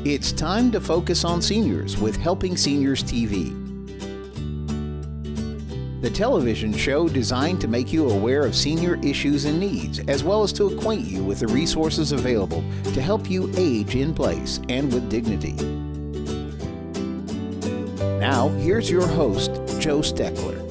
It's time to focus on seniors with Helping Seniors TV. The television show designed to make you aware of senior issues and needs, as well as to acquaint you with the resources available to help you age in place and with dignity. Now, here's your host, Joe Steckler.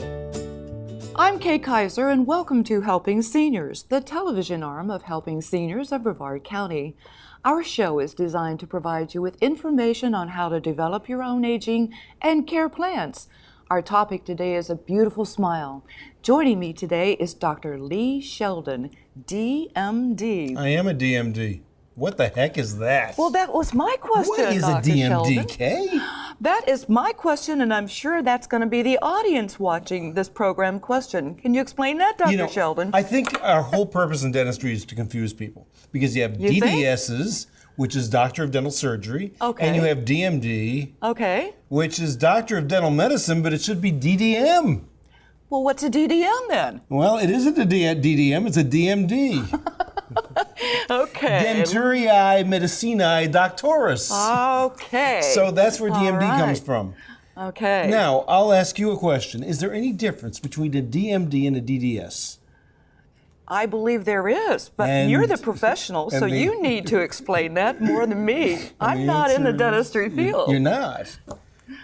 I'm Kay Kaiser, and welcome to Helping Seniors, the television arm of Helping Seniors of Brevard County. Our show is designed to provide you with information on how to develop your own aging and care plans. Our topic today is a beautiful smile. Joining me today is Dr. Lee Sheldon, DMD. I am a DMD. What the heck is that? Well, that was my question, What is Dr. a DMD, Sheldon. Kay? That is my question, and I'm sure that's going to be the audience watching this program question. Can you explain that, Dr. Sheldon? I think our whole purpose in dentistry is to confuse people because you have DDSs, which is Doctor of Dental Surgery, and you have DMD, which is Doctor of Dental Medicine, but it should be DDM. Well, what's a DDM then? Well, it isn't a DDM, it's a DMD. Denturiae Medicinae Doctoris. So that's where DMD comes from. Now, I'll ask you a question. Is there any difference between a DMD and a DDS? I believe there is, but you're the professional, so you need to explain that more than me. I'm not in the dentistry field. You're not.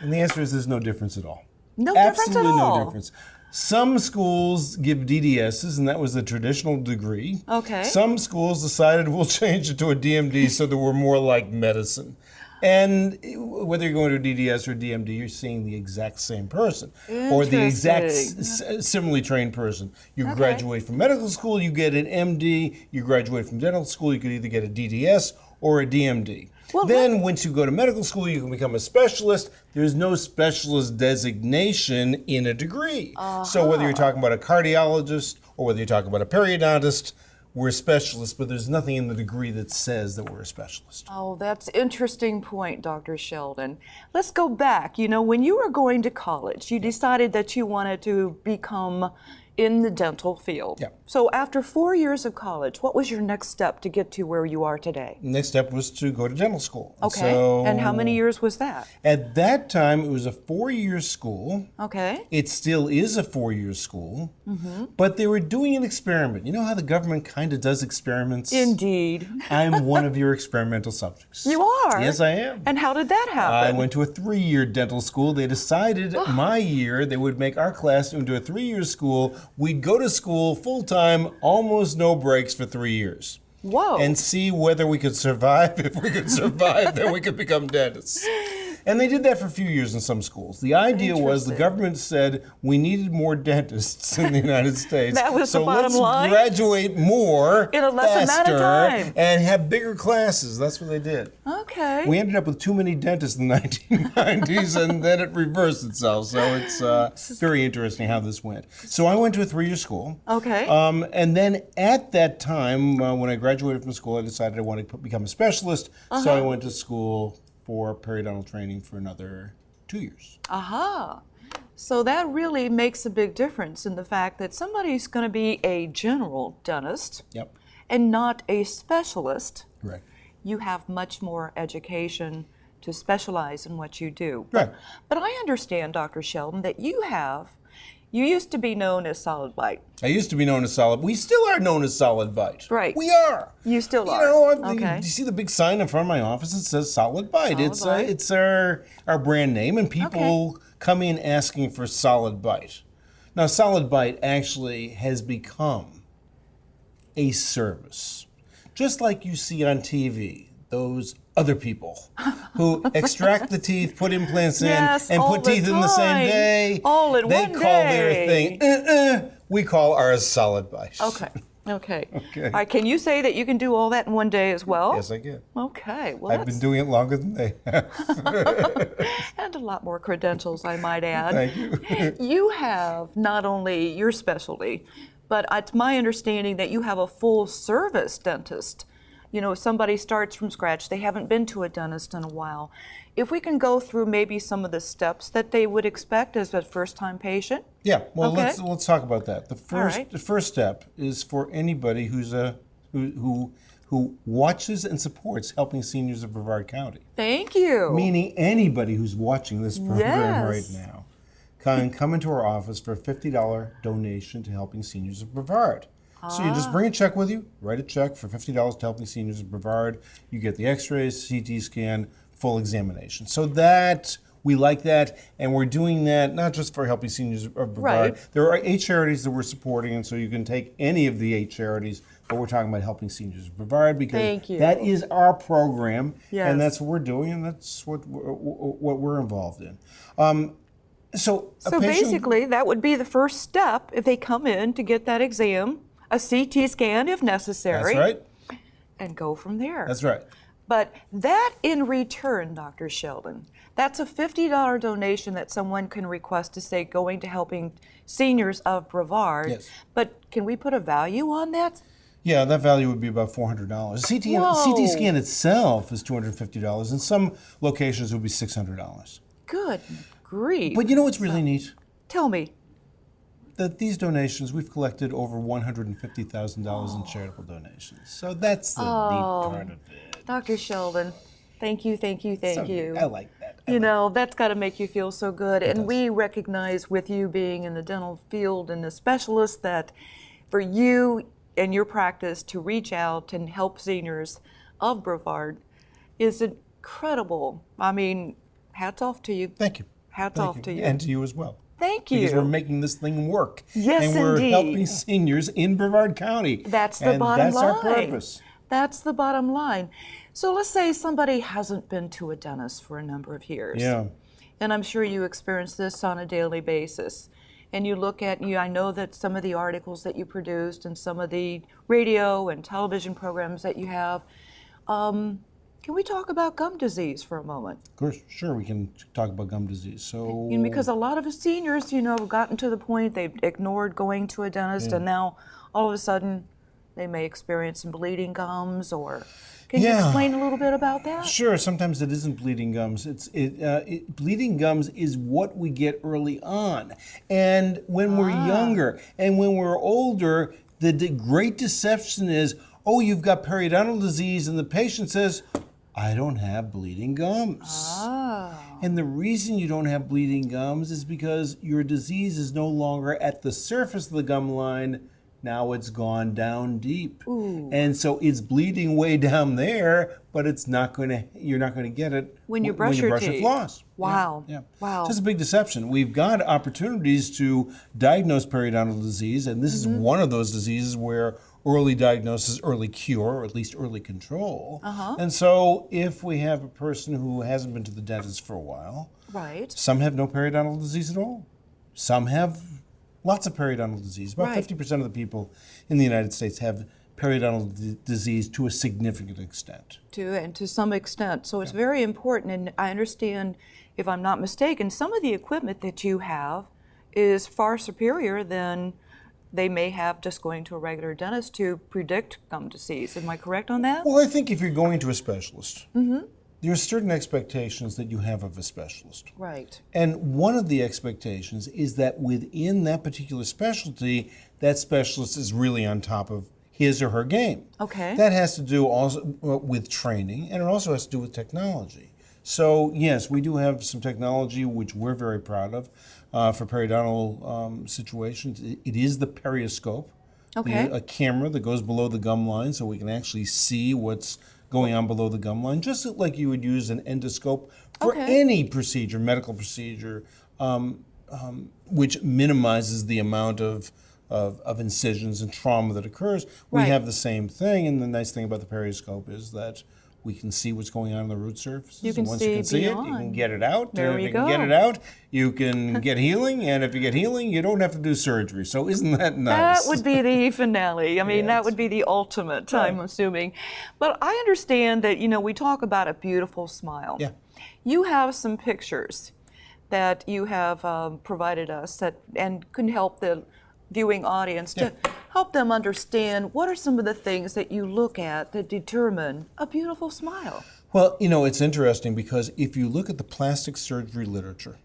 And the answer is there's no difference at all. No difference at all? Absolutely no difference. Some schools give DDSs, and that was the traditional degree. Some schools decided we'll change it to a DMD so that we're more like medicine. And whether you're going to a DDS or DMD, you're seeing the exact same person or the exact similarly trained person. You graduate from medical school, you get an MD. You graduate from dental school, you could either get a DDS or a DMD. Well, then once you go to medical school, you can become a specialist. There's no specialist designation in a degree. So whether you're talking about a cardiologist or whether you're talking about a periodontist, we're specialists, but there's nothing in the degree that says that we're a specialist. Oh, that's an interesting point, Dr. Sheldon. Let's go back. You know, when you were going to college, you decided that you wanted to become in the dental field. So after 4 years of college, what was your next step to get to where you are today? The next step was to go to dental school. And how many years was that? At that time, it was a 4-year school. It still is a 4-year school, but they were doing an experiment. You know how the government kind of does experiments? Indeed. I'm one of your experimental subjects. You are? Yes, I am. And how did that happen? I went to a 3-year dental school. They decided my year, they would make our class into a 3-year school. We'd go to school full-time, almost no breaks for 3 years. Whoa. And see whether we could survive. If we could survive, then we could become dentists. And they did that for a few years in some schools. The idea was the government said we needed more dentists in the United States. That was the bottom line? So let's graduate more, in a less amount of time, and have bigger classes. That's what they did. We ended up with too many dentists in the 1990s, and then it reversed itself. So it's very interesting how this went. So I went to a 3-year school. And then at that time, when I graduated from school, I decided I wanted to become a specialist. So I went to school for periodontal training for another 2 years. So that really makes a big difference in the fact that somebody's going to be a general dentist and not a specialist. You have much more education to specialize in what you do. But I understand, Dr. Sheldon, that you used to be known as Solid Bite. I used to be known as Solid. We still are known as Solid Bite. We are. You still are. You know, you see the big sign in front of my office that says Solid Bite. It's our brand name, and people come in asking for Solid Bite. Now, Solid Bite actually has become a service. Just like you see on TV, those other people who extract the teeth, put implants in, and put teeth in the same day. They call their thing, we call ours Solid Bite. All right, can you say that you can do all that in one day as well? Yes, I can. Well, I've been doing it longer than they have. And a lot more credentials, I might add. Thank you. You have not only your specialty, but it's my understanding that you have a full service dentist. You know, if somebody starts from scratch, they haven't been to a dentist in a while. If we can go through maybe some of the steps that they would expect as a first-time patient. Let's talk about that. The first step is for anybody who's a who watches and supports Helping Seniors of Brevard County. Thank you. Meaning anybody who's watching this program right Yes. now can come into our office for a $50 donation to Helping Seniors of Brevard. So you just bring a check with you, write a check for $50 to Helping Seniors of Brevard. You get the x-rays, CT scan, full examination. So that, we like that, and we're doing that not just for Helping Seniors of Brevard. Right. There are 8 charities that we're supporting, and so you can take any of the 8 charities, but we're talking about Helping Seniors of Brevard because that is our program, and that's what we're doing, and that's what we're involved in. So basically, that would be the first step if they come in to get that exam, a CT scan if necessary. That's right. And go from there. That's right. But that in return, Dr. Sheldon, that's a $50 donation that someone can request to say going to Helping Seniors of Brevard. Yes. But can we put a value on that? Yeah, that value would be about $400. CT scan itself is $250, and some locations would be $600. Good grief. But you know what's really neat? Tell me. That these donations, we've collected over $150,000 in charitable donations. So that's the neat part of it. Dr. Sheldon, thank you, thank you, thank you. I like that. You know, that's got to make you feel so good. And we recognize with you being in the dental field and a specialist that for you and your practice to reach out and help seniors of Brevard is incredible. I mean, hats off to you. Thank you. Hats off to you. And to you as well. Thank you. Because we're making this thing work. Yes, and we're indeed. helping seniors in Brevard County. That's the bottom line. That's our purpose. That's the bottom line. So let's say somebody hasn't been to a dentist for a number of years. Yeah. And I'm sure you experience this on a daily basis. And you look at, I know that some of the articles that you produced and some of the radio and television programs that you have, can we talk about gum disease for a moment? Of course, sure, we can talk about gum disease. So, because a lot of the seniors, have gotten to the point they've ignored going to a dentist, and now all of a sudden they may experience some bleeding gums, or can you explain a little bit about that? Sure, sometimes it isn't bleeding gums. Bleeding gums is what we get early on. And when we're younger and when we're older, the great deception is, oh, you've got periodontal disease, and the patient says, I don't have bleeding gums. And the reason you don't have bleeding gums is because your disease is no longer at the surface of the gum line. Now it's gone down deep. And so it's bleeding way down there, but you're not going to get it when you brush your teeth. Floss. Wow. Yeah. Wow. So it's a big deception. We've got opportunities to diagnose periodontal disease, and this is one of those diseases where early diagnosis, early cure, or at least early control. And so if we have a person who hasn't been to the dentist for a while, some have no periodontal disease at all. Some have lots of periodontal disease. About 50% of the people in the United States have periodontal disease to a significant extent. To some extent. So it's very important, and I understand, if I'm not mistaken, some of the equipment that you have is far superior than they may have just going to a regular dentist to predict gum disease. Am I correct on that? Well, I think if you're going to a specialist, there are certain expectations that you have of a specialist. Right. And one of the expectations is that within that particular specialty, that specialist is really on top of his or her game. Okay. That has to do also with training, and it also has to do with technology. So yes, we do have some technology which we're very proud of for periodontal situations. It is the perioscope, a camera that goes below the gum line so we can actually see what's going on below the gum line, just like you would use an endoscope for any procedure, medical procedure, which minimizes the amount of incisions and trauma that occurs. We have the same thing, and the nice thing about the perioscope is that we can see what's going on in the root surfaces. You can once see you can see beyond. it, you can get it out. There and if we you can go. get it out, you can get healing, and if you get healing, you don't have to do surgery. So isn't that nice? That would be the finale. I mean, that would be the ultimate, I'm assuming. But I understand that, we talk about a beautiful smile. Yeah. You have some pictures that you have provided us and can help the viewing audience to help them understand what are some of the things that you look at that determine a beautiful smile. Well, it's interesting because if you look at the plastic surgery literature,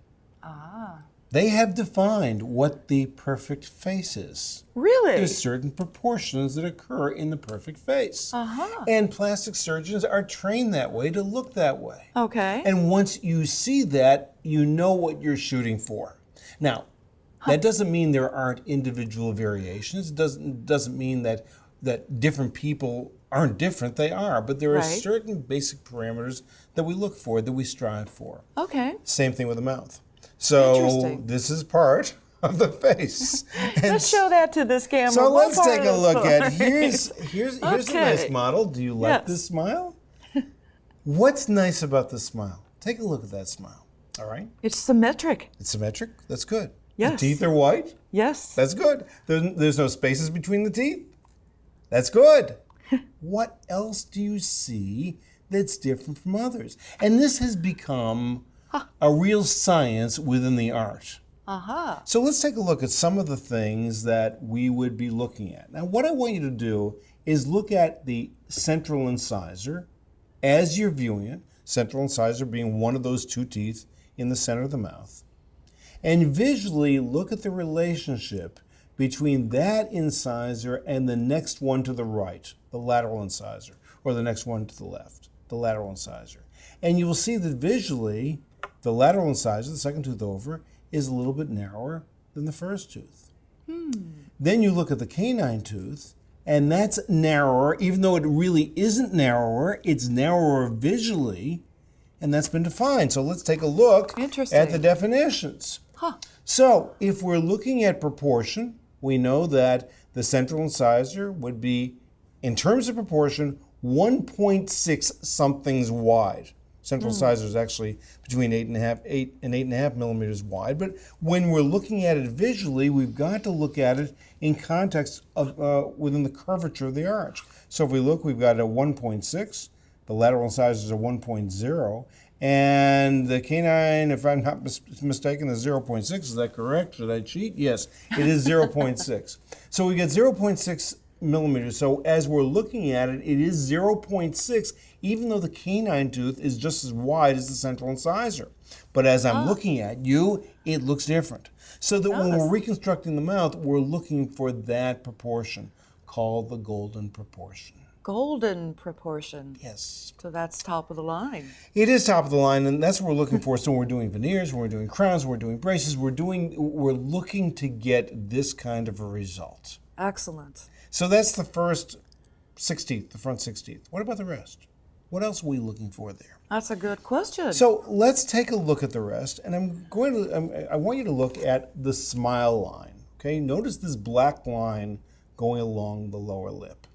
They have defined what the perfect face is. Really? There's certain proportions that occur in the perfect face. And plastic surgeons are trained that way to look that way. Okay. And once you see that, you know what you're shooting for. Now, that doesn't mean there aren't individual variations. It doesn't mean that different people aren't different. They are. But there are certain basic parameters that we look for, that we strive for. Okay. Same thing with the mouth. So this is part of the face. Let's show that to this camera. So let's take a look at, here's a nice model. Do you like this smile? What's nice about this smile? Take a look at that smile, all right? It's symmetric. It's symmetric? That's good. Yes. The teeth are white? Yes. That's good. There's no spaces between the teeth? That's good. What else do you see that's different from others? And this has become a real science within the art. So let's take a look at some of the things that we would be looking at. Now, what I want you to do is look at the central incisor as you're viewing it, central incisor being one of those two teeth in the center of the mouth, and visually look at the relationship between that incisor and the next one to the right, the lateral incisor, or the next one to the left, the lateral incisor. And you will see that visually, the lateral incisor, the second tooth over, is a little bit narrower than the first tooth. Then you look at the canine tooth, and that's narrower, even though it really isn't narrower, it's narrower visually, and that's been defined. So let's take a look at the definitions. So if we're looking at proportion, we know that the central incisor would be, in terms of proportion, 1.6 somethings wide. Central incisor is actually between 8 and 8.5 millimeters wide. But when we're looking at it visually, we've got to look at it in context of within the curvature of the arch. So if we look, we've got a 1.6. The lateral incisors is a 1.0. And the canine, if I'm not mistaken, is 0.6. Is that correct? Should I cheat? Yes, it is 0.6. So we get 0.6 millimeters. So as we're looking at it, it is 0.6, even though the canine tooth is just as wide as the central incisor. But as I'm looking at you, it looks different. So that when we're reconstructing the mouth, we're looking for that proportion called the golden proportion. Golden proportion. Yes. So that's top of the line. It is top of the line, and that's what we're looking for. So when we're doing veneers, when we're doing crowns, when we're doing braces, we're looking to get this kind of a result. Excellent. So that's the first 6 teeth, the front 6 teeth. What about the rest? What else are we looking for there? That's a good question. So let's take a look at the rest, and I want you to look at the smile line. Okay, notice this black line going along the lower lip.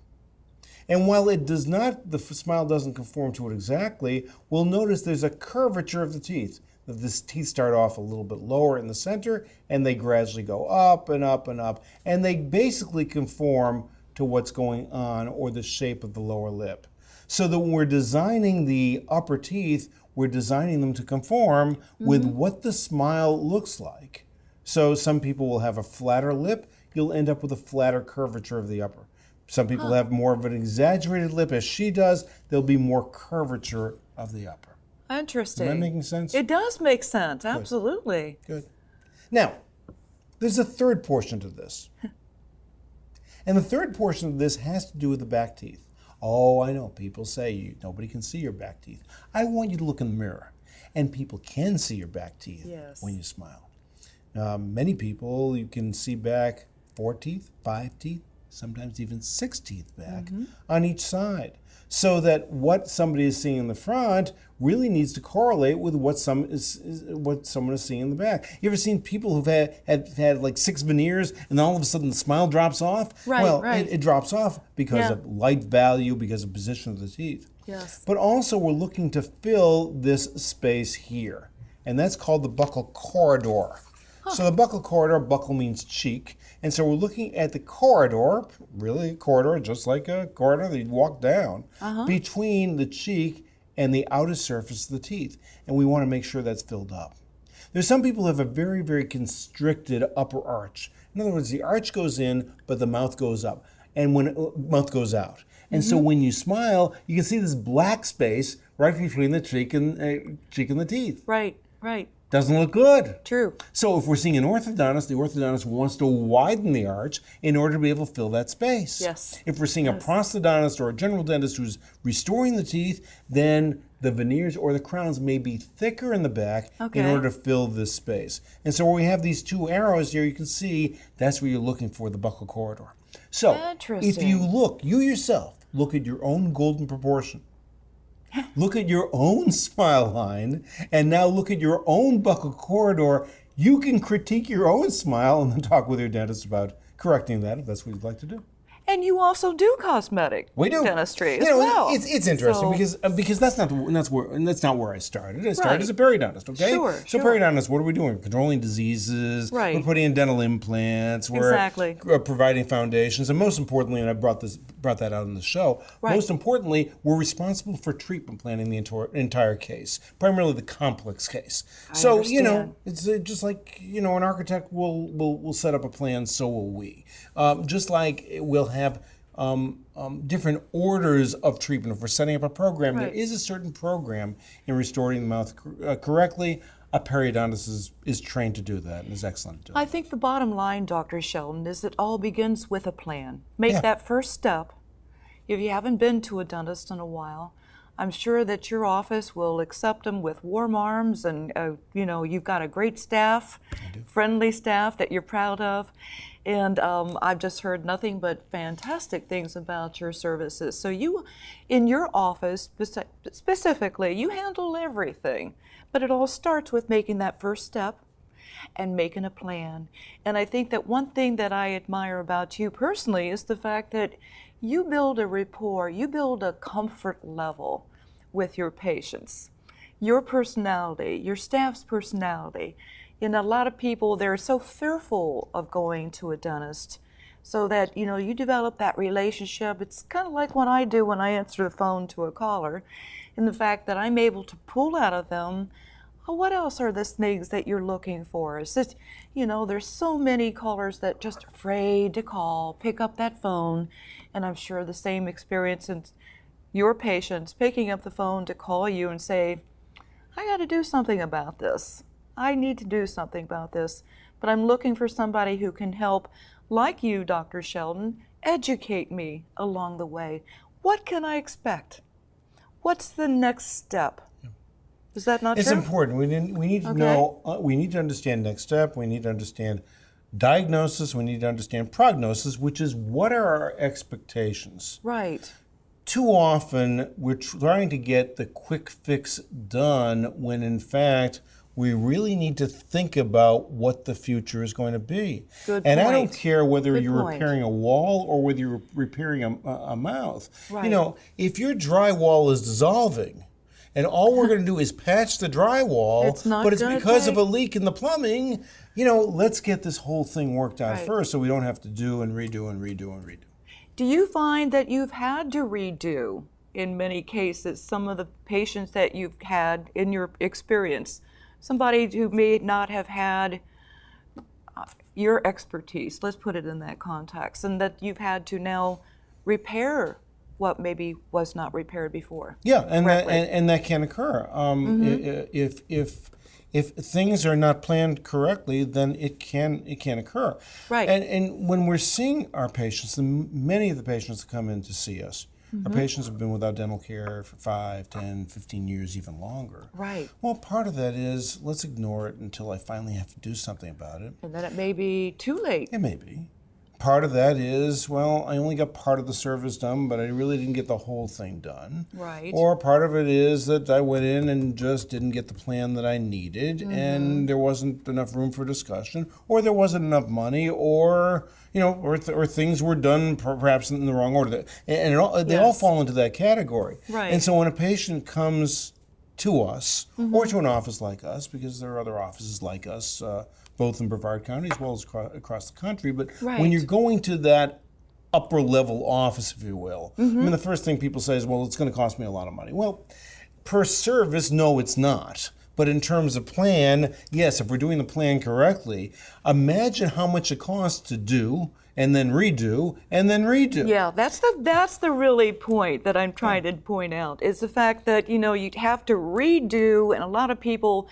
And while the smile doesn't conform to it exactly, we'll notice there's a curvature of the teeth. The teeth start off a little bit lower in the center, and they gradually go up and up and up. And they basically conform to what's going on, or the shape of the lower lip. So that when we're designing the upper teeth, we're designing them to conform with what the smile looks like. So some people will have a flatter lip. You'll end up with a flatter curvature of the upper. Some people have more of an exaggerated lip, as she does. There'll be more curvature of the upper. Interesting. Am I making sense? It does make sense, absolutely. Good. Now, there's a third portion to this. And the third portion of this has to do with the back teeth. Oh, I know, people say nobody can see your back teeth. I want you to look in the mirror. And people can see your back teeth when you smile. Many people, you can see back 4 teeth, 5 teeth, sometimes even 6 teeth back on each side. So that what somebody is seeing in the front really needs to correlate with what someone is seeing in the back. You ever seen people who've had like 6 veneers, and then all of a sudden the smile drops off? Right. It drops off because of light value, because of position of the teeth. Yes. But also we're looking to fill this space here, and that's called the buccal corridor. So the buccal corridor, buccal means cheek, and so we're looking at the corridor, really a corridor, just like a corridor that you walk down, between the cheek and the outer surface of the teeth, and we want to make sure that's filled up. There's some people who have a very, very constricted upper arch. In other words, the arch goes in, but the mouth goes up, and mouth goes out. And so when you smile, you can see this black space right between the cheek and the teeth. Right. doesn't look good. True. So if we're seeing an orthodontist, the orthodontist wants to widen the arch in order to be able to fill that space. Yes. If we're seeing a prosthodontist or a general dentist who's restoring the teeth, then the veneers or the crowns may be thicker in the back in order to fill this space. And so where we have these two arrows here, you can see that's where you're looking for the buccal corridor. So if you look, you yourself, look at your own golden proportion. Look at your own smile line, and now look at your own buccal corridor. You can critique your own smile and then talk with your dentist about correcting that if that's what you'd like to do. And you also do cosmetic dentistry as well. It's interesting because that's not where I started. I started as a periodontist. Okay. So periodontist, what are we doing? Controlling diseases. Right. We're putting in dental implants. We're providing foundations, and most importantly, and I brought that out in the show. Right. Most importantly, we're responsible for treatment planning the entire case, primarily the complex case. So it's just like an architect will set up a plan. So will we. Just like we'll have different orders of treatment. If we're setting up a program, there is a certain program in restoring the mouth correctly. A periodontist is trained to do that and is excellent at doing I think the bottom line, Dr. Sheldon, is it all begins with a plan. Make that first step. If you haven't been to a dentist in a while, I'm sure that your office will accept them with warm arms, and you've got a great staff, friendly staff that you're proud of. And I've just heard nothing but fantastic things about your services. So you, in your office specifically, you handle everything. But it all starts with making that first step and making a plan. And I think that one thing that I admire about you personally is the fact that you build a rapport, you build a comfort level with your patients. Your personality, your staff's personality. And a lot of people, they're so fearful of going to a dentist, so that, you develop that relationship. It's kind of like what I do when I answer the phone to a caller, in the fact that I'm able to pull out of them, what else are the things that you're looking for? It's just, there's so many callers that just afraid to call, pick up that phone, and I'm sure the same experience in your patients picking up the phone to call you and say, I got to do something about this. I need to do something about this, but I'm looking for somebody who can help, like you, Dr. Sheldon, educate me along the way. What can I expect? What's the next step? Is that not true? It's important. We need to know, we need to understand next step, we need to understand diagnosis, we need to understand prognosis, which is what are our expectations? Right. Too often, we're trying to get the quick fix done when in fact, we really need to think about what the future is going to be. Good and point. I don't care whether you're repairing a wall or whether you're repairing a mouth. Right. If your drywall is dissolving and all we're going to do is patch the drywall, but it's because of a leak in the plumbing, let's get this whole thing worked out first so we don't have to do and redo and redo and redo. Do you find that you've had to redo, in many cases, some of the patients that you've had in your experience? Somebody who may not have had your expertise, let's put it in that context, and that you've had to now repair what maybe was not repaired before. Yeah, and that can occur. If things are not planned correctly, then it can occur. Right. And when we're seeing our patients, many of the patients that come in to see us, our patients have been without dental care for 5, 10, 15 years, even longer. Right. Well, part of that is let's ignore it until I finally have to do something about it. And then it may be too late. It may be. Part of that is, well, I only got part of the service done, but I really didn't get the whole thing done. Right. Or part of it is that I went in and just didn't get the plan that I needed, and there wasn't enough room for discussion, or there wasn't enough money, or or things were done perhaps in the wrong order. And they all fall into that category. Right. And so when a patient comes to us, or to an office like us, because there are other offices like us, both in Brevard County as well as across the country. But when you're going to that upper level office, if you will, I mean, the first thing people say is, well, it's going to cost me a lot of money. Well, per service, no, it's not. But in terms of plan, yes, if we're doing the plan correctly, imagine how much it costs to do and then redo and then redo. Yeah, that's the really point that I'm trying to point out, is the fact that, you'd have to redo, and a lot of people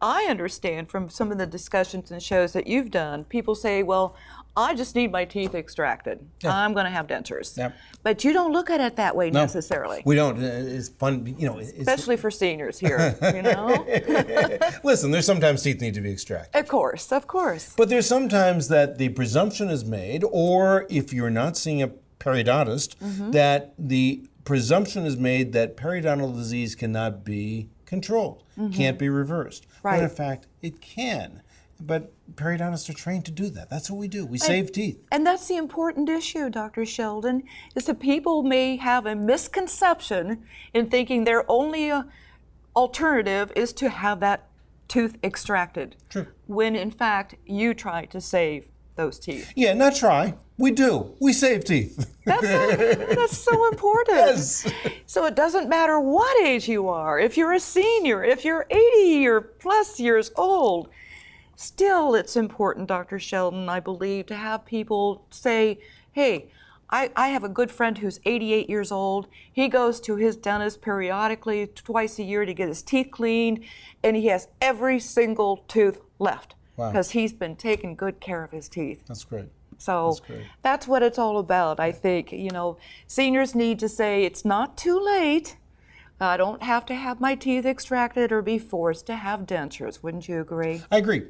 I understand from some of the discussions and shows that you've done, people say, well, I just need my teeth extracted. Yeah. I'm going to have dentures. Yeah. But you don't look at it that way necessarily. We don't. It's fun, especially for seniors here, Listen, there's sometimes teeth need to be extracted. Of course, of course. But there's sometimes that the presumption is made, or if you're not seeing a periodontist, that the presumption is made that periodontal disease cannot be controlled, can't be reversed. Right. When in fact, it can. But periodontists are trained to do that. That's what we do. We save teeth. And that's the important issue, Dr. Sheldon, is that people may have a misconception in thinking their only alternative is to have that tooth extracted. True. When in fact, you try to save those teeth. Yeah, not try. We do. We save teeth. That's so important. Yes. So it doesn't matter what age you are. If you're a senior, if you're 80 or plus years old, still it's important, Dr. Sheldon, I believe, to have people say, hey, I have a good friend who's 88 years old. He goes to his dentist periodically, twice a year, to get his teeth cleaned, and he has every single tooth left because he's been taking good care of his teeth. That's great. So that's what it's all about, I think. Seniors need to say it's not too late. I don't have to have my teeth extracted or be forced to have dentures. Wouldn't you agree? I agree.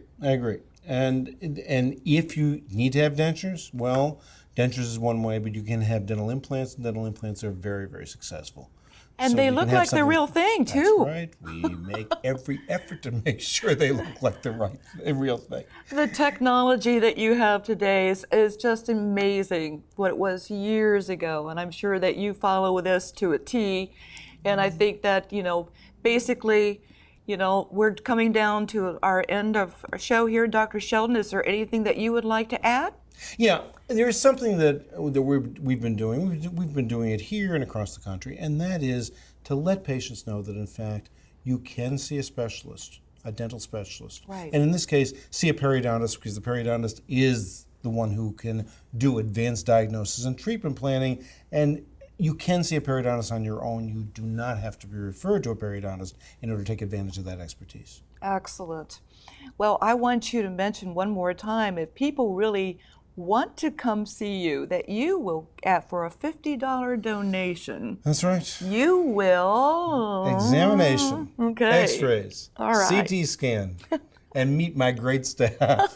And if you need to have dentures, well, dentures is one way, but you can have dental implants, and dental implants are very, very successful. And they look like the real thing, too. That's right. We make every effort to make sure they look like the real thing. The technology that you have today is just amazing, what it was years ago. And I'm sure that you follow this to a T. And I think that, basically, we're coming down to our end of our show here. Dr. Sheldon, is there anything that you would like to add? Yeah, there's something that we've been doing. We've been doing it here and across the country, and that is to let patients know that, in fact, you can see a specialist, a dental specialist. Right. And in this case, see a periodontist, because the periodontist is the one who can do advanced diagnosis and treatment planning. And you can see a periodontist on your own. You do not have to be referred to a periodontist in order to take advantage of that expertise. Excellent. Well, I want you to mention one more time, if people really want to come see you, that you will, for a $50 donation. That's right. You will... Examination. Okay. X-rays. All right. CT scan. And meet my great staff.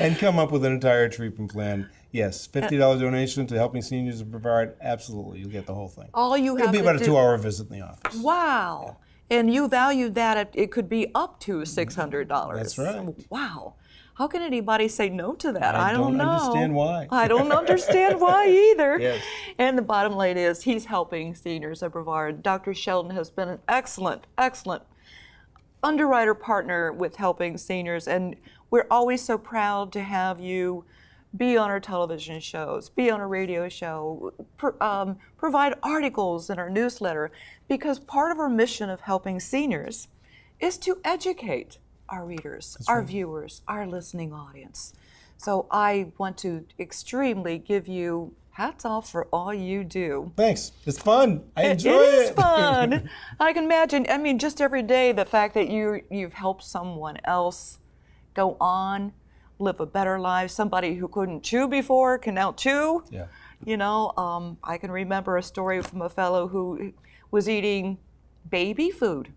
And come up with an entire treatment plan. Yes, $50 donation to Helping Seniors of Brevard. Absolutely, you'll get the whole thing. All you have to do... It'll be about a 2-hour visit in the office. Wow. And you valued that it could be up to $600. That's right. Wow. How can anybody say no to that? I don't know. Understand why. I don't understand why either. Yes. And the bottom line is he's helping seniors of Brevard. Dr. Sheldon has been an excellent underwriter partner with Helping Seniors, and we're always so proud to have you be on our television shows, be on a radio show, provide articles in our newsletter, because part of our mission of Helping Seniors is to educate our readers, our viewers, our listening audience. So I want to extremely give you hats off for all you do. Thanks. It's fun. I enjoy it. It is fun. I can imagine, just every day, the fact that you've helped someone else go on, live a better life. Somebody who couldn't chew before can now chew. Yeah. I can remember a story from a fellow who was eating baby food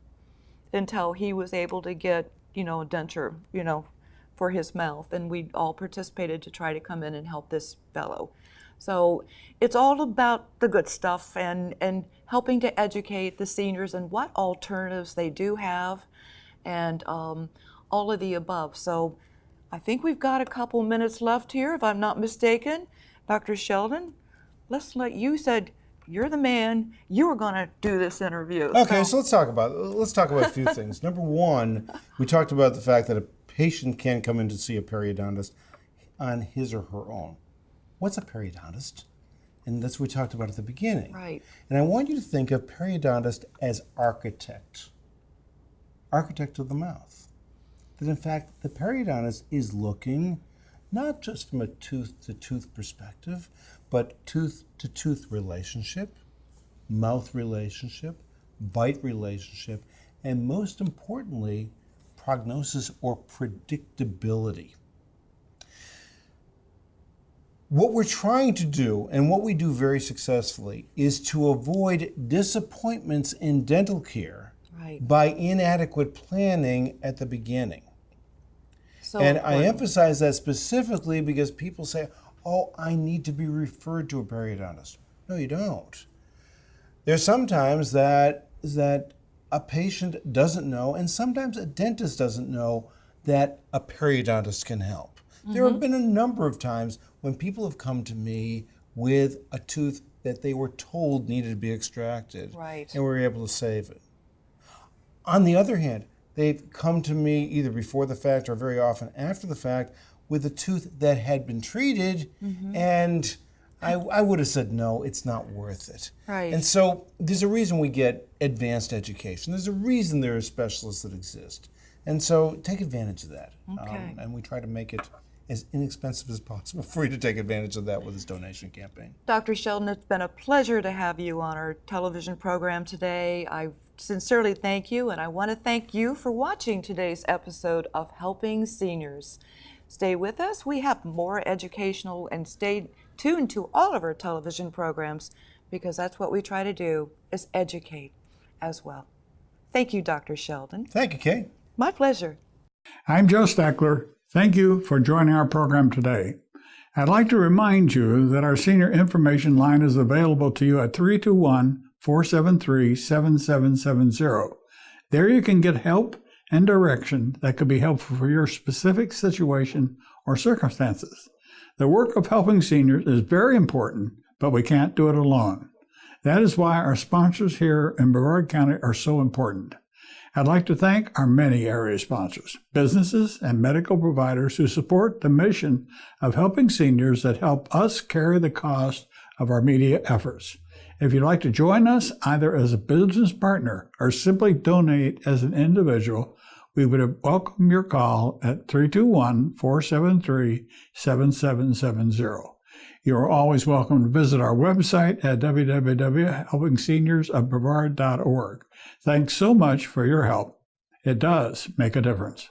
until he was able to get, a denture, for his mouth. And we all participated to try to come in and help this fellow. So it's all about the good stuff and helping to educate the seniors and what alternatives they do have and all of the above. So I think we've got a couple minutes left here, if I'm not mistaken. Dr. Sheldon, you said you're the man. You were going to do this interview. Okay, so let's talk about a few things. Number one, we talked about the fact that a patient can come in to see a periodontist on his or her own. What's a periodontist? And that's what we talked about at the beginning. Right. And I want you to think of periodontist as architect of the mouth. That in fact, the periodontist is looking not just from a tooth-to-tooth perspective, but tooth-to-tooth relationship, mouth relationship, bite relationship, and most importantly, prognosis or predictability. What we're trying to do, and what we do very successfully, is to avoid disappointments in dental care by inadequate planning at the beginning. And I emphasize that specifically because people say, oh, I need to be referred to a periodontist. No, you don't. There's sometimes that a patient doesn't know, and sometimes a dentist doesn't know that a periodontist can help. There have been a number of times when people have come to me with a tooth that they were told needed to be extracted, and we were able to save it. On the other hand, they've come to me either before the fact or very often after the fact with a tooth that had been treated, and I would have said, no, it's not worth it. And so there's a reason we get advanced education. There's a reason there are specialists that exist. And so take advantage of that. And we try to make it as inexpensive as possible for you to take advantage of that with this donation campaign. Dr. Sheldon, it's been a pleasure to have you on our television program today. I sincerely thank you, and I want to thank you for watching today's episode of Helping Seniors. Stay with us. We have more educational, and stay tuned to all of our television programs, because that's what we try to do, is educate as well. Thank you, Dr. Sheldon. Thank you, Kay. My pleasure. I'm Joe Steckler. Thank you for joining our program today. I'd like to remind you that our senior information line is available to you at 321-473-7770. There you can get help and direction that could be helpful for your specific situation or circumstances. The work of helping seniors is very important, but we can't do it alone. That is why our sponsors here in Brevard County are so important. I'd like to thank our many area sponsors, businesses, and medical providers who support the mission of helping seniors that help us carry the cost of our media efforts. If you'd like to join us either as a business partner or simply donate as an individual, we would welcome your call at 321-473-7770. You are always welcome to visit our website at www.helpingseniorsofbrevard.org. Thanks so much for your help. It does make a difference.